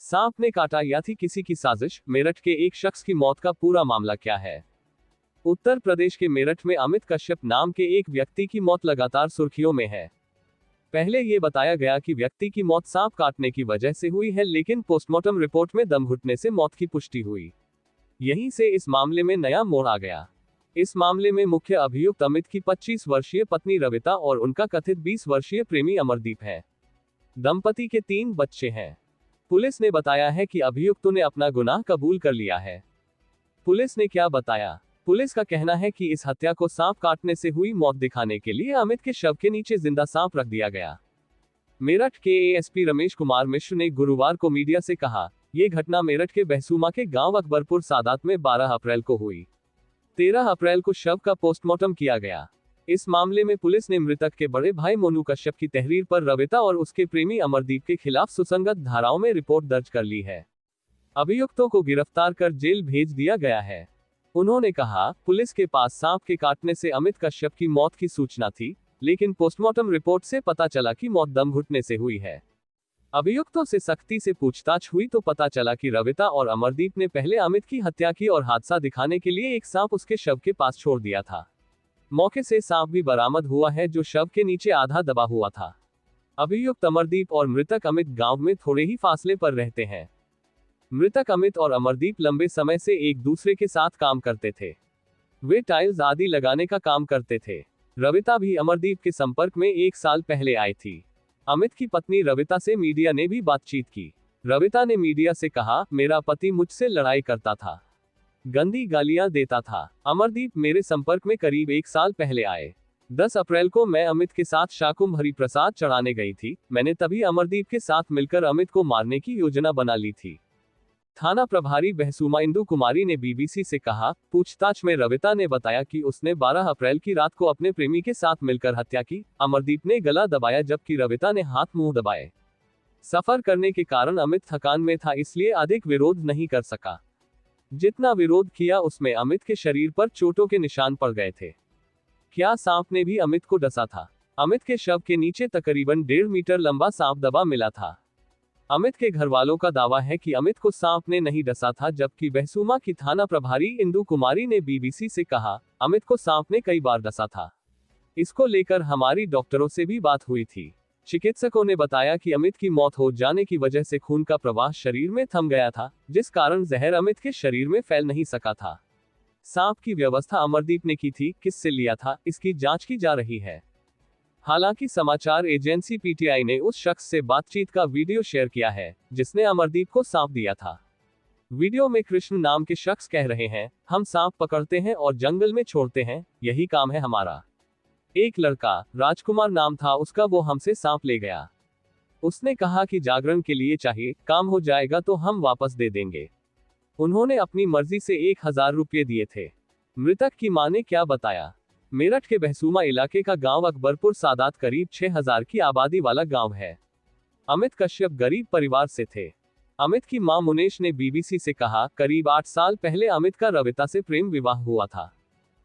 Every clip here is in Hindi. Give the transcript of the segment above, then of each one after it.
सांप ने काटा या थी किसी की साजिश, मेरठ के एक शख्स की मौत का पूरा मामला क्या है। उत्तर प्रदेश के मेरठ में अमित कश्यप नाम के एक व्यक्ति की मौत लगातार सुर्खियों में है। पहले ये बताया गया कि व्यक्ति की मौत सांप काटने की वजह से हुई है, लेकिन पोस्टमार्टम रिपोर्ट में दम घुटने से मौत की पुष्टि हुई। यहीं से इस मामले में नया मोड़ आ गया। इस मामले में मुख्य अभियुक्त अमित की 25 वर्षीय पत्नी रविता और उनका कथित 20 वर्षीय प्रेमी अमरदीप है। दंपति के 3 बच्चे हैं। पुलिस ने बताया है कि अभियुक्तों ने अपना गुनाह कबूल कर लिया है। पुलिस ने क्या बताया? पुलिस का कहना है कि इस हत्या को सांप काटने से हुई मौत दिखाने के लिए अमित के शव के नीचे जिंदा सांप रख दिया गया। मेरठ के एएसपी रमेश कुमार मिश्र ने गुरुवार को मीडिया से कहा, ये घटना मेरठ के बहसूमा के गांव अकबरपुर सादात में 12 अप्रैल को हुई। 13 अप्रैल को शव का पोस्टमार्टम किया गया। इस मामले में पुलिस ने मृतक के बड़े भाई मोनू कश्यप की तहरीर पर रविता और उसके प्रेमी अमरदीप के खिलाफ सुसंगत धाराओं में रिपोर्ट दर्ज कर ली है। अभियुक्तों को गिरफ्तार कर जेल भेज दिया गया है। उन्होंने कहा, पुलिस के पास सांप के काटने से अमित कश्यप की मौत की सूचना थी, लेकिन पोस्टमार्टम रिपोर्ट से पता चला कि मौत दम घुटने से हुई है। अभियुक्तों से सख्ती से पूछताछ हुई तो पता चला कि रविता और अमरदीप ने पहले अमित की हत्या की और हादसा दिखाने के लिए एक सांप उसके शव के पास छोड़ दिया था। मौके से सांप भी बरामद हुआ है, जो शव के नीचे आधा दबा हुआ था। अभियुक्त अमरदीप और मृतक अमित गांव में थोड़े ही फासले पर रहते हैं। मृतक अमित और अमरदीप लंबे समय से एक दूसरे के साथ काम करते थे। वे टाइल्स आदि लगाने का काम करते थे। रविता भी अमरदीप के संपर्क में 1 साल पहले आई थी। अमित की पत्नी रविता से मीडिया ने भी बातचीत की। रविता ने मीडिया से कहा, मेरा पति मुझसे लड़ाई करता था, गंदी गालियां देता था। अमरदीप मेरे संपर्क में करीब 1 साल पहले आए। 10 अप्रैल को मैं अमित के साथ शाकुंभरी प्रसाद चढ़ाने गई थी। मैंने तभी अमरदीप के साथ मिलकर अमित को मारने की योजना बना ली थी। थाना प्रभारी बहसूमा इंदु कुमारी ने बीबीसी से कहा, पूछताछ में रविता ने बताया कि उसने 12 अप्रैल की रात को अपने प्रेमी के साथ मिलकर हत्या की। अमरदीप ने गला दबाया जबकि रविता ने हाथ मुंह दबाए। सफर करने के कारण अमित थकान में था, इसलिए अधिक विरोध नहीं कर सका। जितना विरोध किया उसमें अमित के शरीर पर चोटों के निशान पड़ गए थे। क्या सांप ने भी अमित को डसा था? अमित के शव के नीचे तकरीबन 1.5 मीटर लंबा सांप दबा मिला था। अमित के घरवालों का दावा है कि अमित को सांप ने नहीं डसा था, जबकि बहसूमा की थाना प्रभारी इंदु कुमारी ने बीबीसी से कहा, अमित को सांप ने कई बार डसा था। इसको लेकर हमारी डॉक्टरों से भी बात हुई थी। चिकित्सकों ने बताया कि अमित की मौत हो जाने की वजह से खून का प्रवाह शरीर में थम गया था, जिस कारण जहर अमित के शरीर में फैल नहीं सका था। सांप की व्यवस्था अमरदीप ने की थी, किससे लिया था, इसकी जांच की जा रही है। हालांकि समाचार एजेंसी पीटीआई ने उस शख्स से बातचीत का वीडियो शेयर किया है, जिसने अमरदीप को सांप दिया था। वीडियो में कृष्ण नाम के शख्स कह रहे हैं, हम सांप पकड़ते हैं और जंगल में छोड़ते हैं, यही काम है हमारा। एक लड़का, राजकुमार नाम था उसका, वो हमसे सांप ले गया। उसने कहा कि जागरण के लिए चाहिए, काम हो जाएगा तो हम वापस दे देंगे। उन्होंने अपनी मर्जी से 1000 रुपये दिए थे। मृतक की मां ने क्या बताया? मेरठ के बहसूमा इलाके का गांव अकबरपुर सादात करीब 6000 की आबादी वाला गांव है। अमित कश्यप गरीब परिवार से थे। अमित की मां मुनेश ने बीबीसी से कहा, करीब 8 साल पहले अमित का रविता से प्रेम विवाह हुआ था।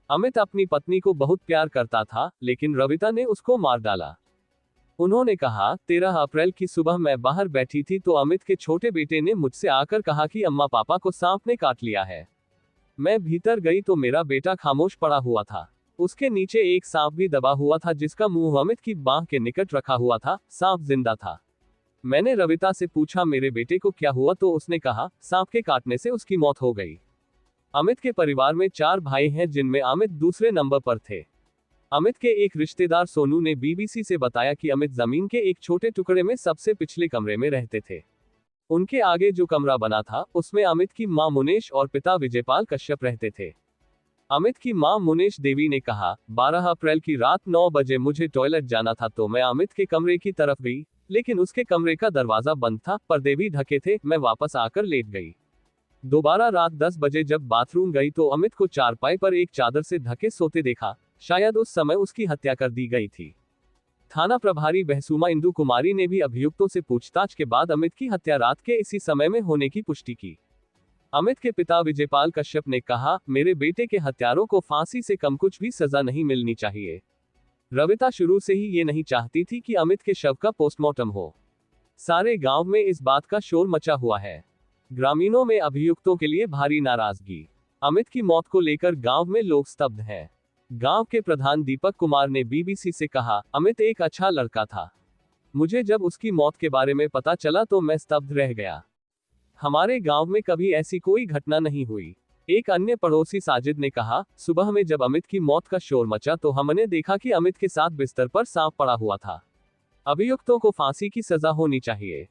अमित अपनी पत्नी को बहुत प्यार करता था, लेकिन रविता ने उसको मार डाला। उन्होंने कहा, 13 अप्रैल की सुबह मैं बाहर बैठी थी तो अमित के छोटे बेटे ने मुझसे आकर कहा कि अम्मा पापा को सांप ने काट लिया है। मैं भीतर गई तो मेरा बेटा खामोश पड़ा हुआ था। उसके नीचे एक सांप भी दबा हुआ था, जिसका मुंह अमित की बांह के निकट रखा हुआ था। सांप जिंदा था। मैंने रविता से पूछा मेरे बेटे को क्या हुआ, तो उसने कहा, सांप के काटने से उसकी मौत हो गई। अमित के परिवार में 4 भाई हैं, जिनमें अमित दूसरे नंबर पर थे। अमित के एक रिश्तेदार सोनू ने बीबीसी से बताया कि अमित जमीन के एक छोटे टुकड़े में सबसे पिछले कमरे में रहते थे। उनके आगे जो कमरा बना था, उसमें अमित की मां मुनेश और पिता विजयपाल कश्यप रहते थे। अमित की मां मुनेश देवी ने कहा, 12 अप्रैल की रात 9 बजे मुझे टॉयलेट जाना था तो मैं अमित के कमरे की तरफ गई, लेकिन उसके कमरे का दरवाजा बंद था, पर्दे भी ढके थे। मैं वापस आकर लेट गई। दोबारा रात 10 बजे जब बाथरूम गई तो अमित को चारपाई पर एक चादर से ढके सोते देखा। शायद उस समय उसकी हत्या कर दी गई थी। थाना प्रभारी बहसूमा इंदु कुमारी ने भी अभियुक्तों से पूछताछ के बाद अमित की हत्या रात के इसी समय में होने की पुष्टि की। अमित के पिता विजयपाल कश्यप ने कहा, मेरे बेटे के हत्यारों को फांसी से कम कुछ भी सजा नहीं मिलनी चाहिए। रविता शुरू से ही ये नहीं चाहती थी कि अमित के शव का पोस्टमार्टम हो। सारे गांव में इस बात का शोर मचा हुआ है। ग्रामीणों में अभियुक्तों के लिए भारी नाराजगी। अमित की मौत को लेकर गांव में लोग स्तब्ध हैं। गांव के प्रधान दीपक कुमार ने बीबीसी से कहा, अमित एक अच्छा लड़का था। मुझे जब उसकी मौत के बारे में पता चला तो मैं स्तब्ध रह गया। हमारे गांव में कभी ऐसी कोई घटना नहीं हुई। एक अन्य पड़ोसी साजिद ने कहा, सुबह में जब अमित की मौत का शोर मचा तो हमने देखा कि अमित के साथ बिस्तर पर सांप पड़ा हुआ था। अभियुक्तों को फांसी की सजा होनी चाहिए।